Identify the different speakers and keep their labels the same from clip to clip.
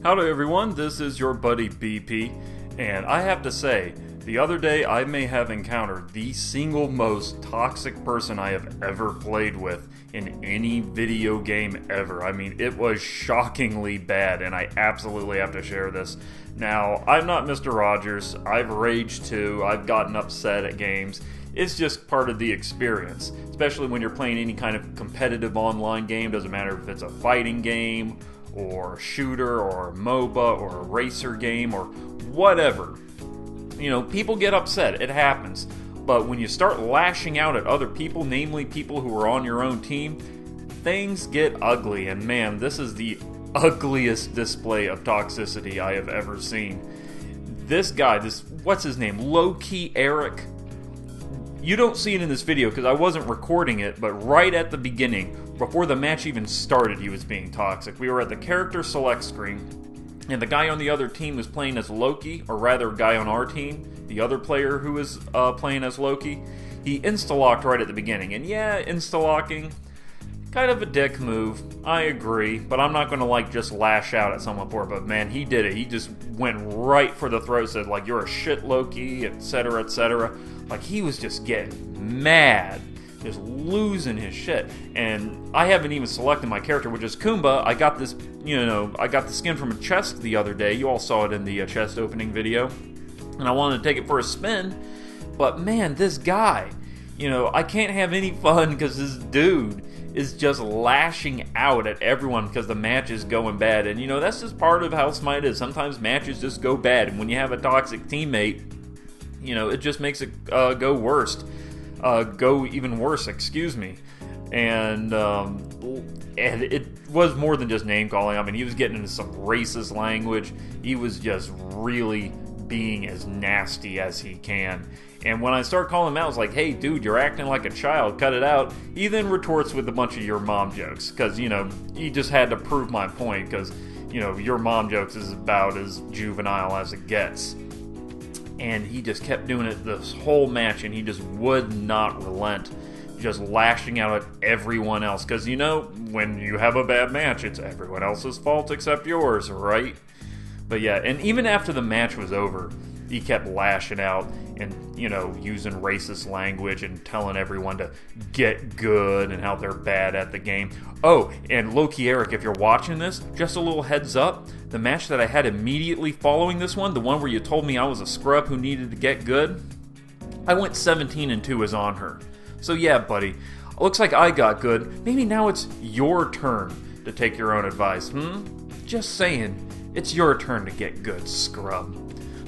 Speaker 1: Howdy everyone, this is your buddy BP, and I have to say, the other day I may have encountered the single most toxic person I have ever played with in any video game ever. I mean, it was shockingly bad, and I absolutely have to share this. Now, I'm not Mr. Rogers, I've raged too, I've gotten upset at games. It's just part of the experience, especially when you're playing any kind of competitive online game. Doesn't matter if it's a fighting game, or a shooter, or a MOBA, or a racer game, or whatever. You know, people get upset, it happens. But when you start lashing out at other people, namely people who are on your own team, things get ugly. And man, this is the ugliest display of toxicity I have ever seen. This guy, what's his name? Low-key Eric. You don't see it in this video because I wasn't recording it, but right at the beginning, before the match even started, he was being toxic. We were at the character select screen, and the guy on the other team was playing as Loki, or rather, a guy on our team, the other player who was playing as Loki, he insta-locked right at the beginning. And yeah, insta-locking, kind of a dick move, I agree, but I'm not going to just lash out at someone for it, but man, he did it. He just went right for the throat, said like, you're a shit Loki, etc, etc. Like, he was just getting mad, just losing his shit. And I haven't even selected my character, which is Kumba. I got this, I got the skin from a chest the other day. You all saw it in the chest opening video. And I wanted to take it for a spin. But man, this guy, I can't have any fun because this dude is just lashing out at everyone because the match is going bad. And that's just part of how Smite is. Sometimes matches just go bad. And when you have a toxic teammate, it just makes it go even worse, excuse me. And it was more than just name calling. I mean, he was getting into some racist language. He was just really being as nasty as he can. And when I start calling him out, I was like, hey dude, you're acting like a child, cut it out. He then retorts with a bunch of your mom jokes, because he just had to prove my point, because your mom jokes is about as juvenile as it gets. And he just kept doing it this whole match, and he just would not relent, just lashing out at everyone else. Because, when you have a bad match, it's everyone else's fault except yours, right? But yeah, and even after the match was over, he kept lashing out and, using racist language and telling everyone to get good and how they're bad at the game. Oh, and Loki Eric, if you're watching this, just a little heads up, the match that I had immediately following this one, the one where you told me I was a scrub who needed to get good, I went 17-2 as on her. So yeah, buddy, looks like I got good. Maybe now it's your turn to take your own advice, Just saying, it's your turn to get good, scrub.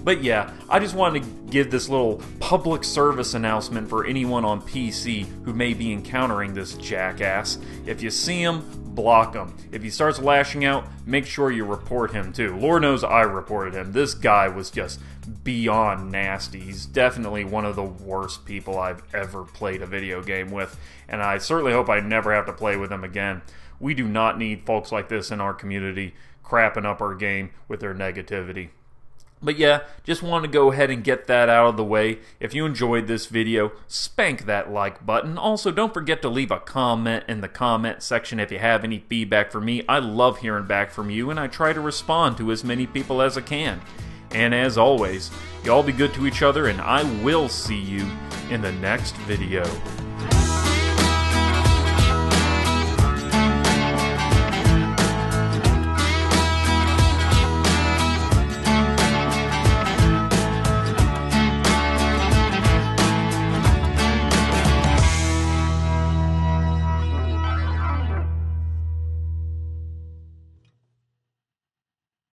Speaker 1: But yeah, I just wanted to give this little public service announcement for anyone on PC who may be encountering this jackass. If you see him, block him. If he starts lashing out, make sure you report him too. Lord knows I reported him. This guy was just beyond nasty. He's definitely one of the worst people I've ever played a video game with, and I certainly hope I never have to play with him again. We do not need folks like this in our community crapping up our game with their negativity. But yeah, just want to go ahead and get that out of the way. If you enjoyed this video, spank that like button. Also, don't forget to leave a comment in the comment section if you have any feedback for me. I love hearing back from you, and I try to respond to as many people as I can. And as always, y'all be good to each other, and I will see you in the next video.